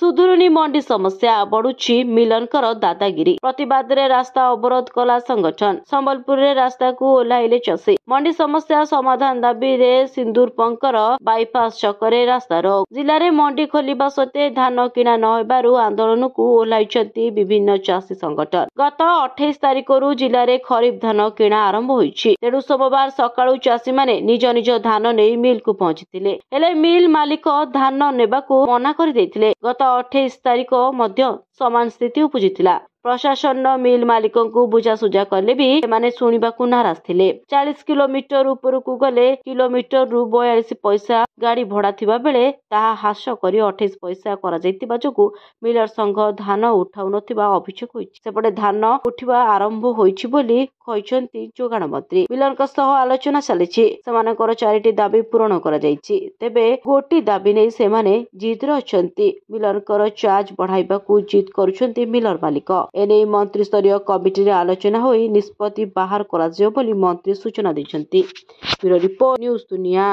सुधुरुनी मंडी समस्या बढ़ुची मिलनकर दादागिरी प्रतिवाद रे रास्ता अवरोध कला संगठन संबलपुर रे रास्ता को ओह्लाइले चाषी मंडी समस्या समाधान दाबी रे सिंदूरपंकर बाईपास छकरे रास्ता रोक जिले में मंडी खोलिबा सत्वे धान किणा नहेबारु आंदोलन को ओह्लाइछंती विभिन्न चाषी संगठन। गत 28 तारिख जिले में खरीफ धान किणा आरंभ होईछि। तेणु सोमवार सकाळु चाषी माने निज निज धान नहीं मिल को पहुंचीथिले हेले मिल मालिक धान नेबाकू मना कर देथिले। गत 28 तारिख मध्य समान स्थिति उपजिथिला। प्रशासन मिल मालिक को बुझासुझा कले भी माने सुनिबाकू नाराज थिले। 40 किलोमीटर उपरकू गले किलोमीटर रु 42 पैसा गाड़ी भड़ा थिबा बेले ताहा हास करी 28 पैसा करा जायतिबा जोगु मिलर संघ धान उठाउ नथिबा अभियोग होईछि। सेपटे धान उठिबा आरंभ होईछि बोली कहिसंती जोगाण मंत्री। मिलरक सह आलोचना चलिछि। सेमानकर 4टी दाबी पूरण करा जायछि। तेबे गोटी दाबी नै सेमाने जिद अछंती। मिलरकर चार्ज बढ़ाइबाकू जिद करूछंती मिलर मालिक। एने मंत्री स्तरीय कमिटी रे आलोचना होई निष्पत्ति बाहर करा जियो बोली मंत्री सूचना दैछंती। ब्यूरो रिपोर्ट न्यूज दुनिया।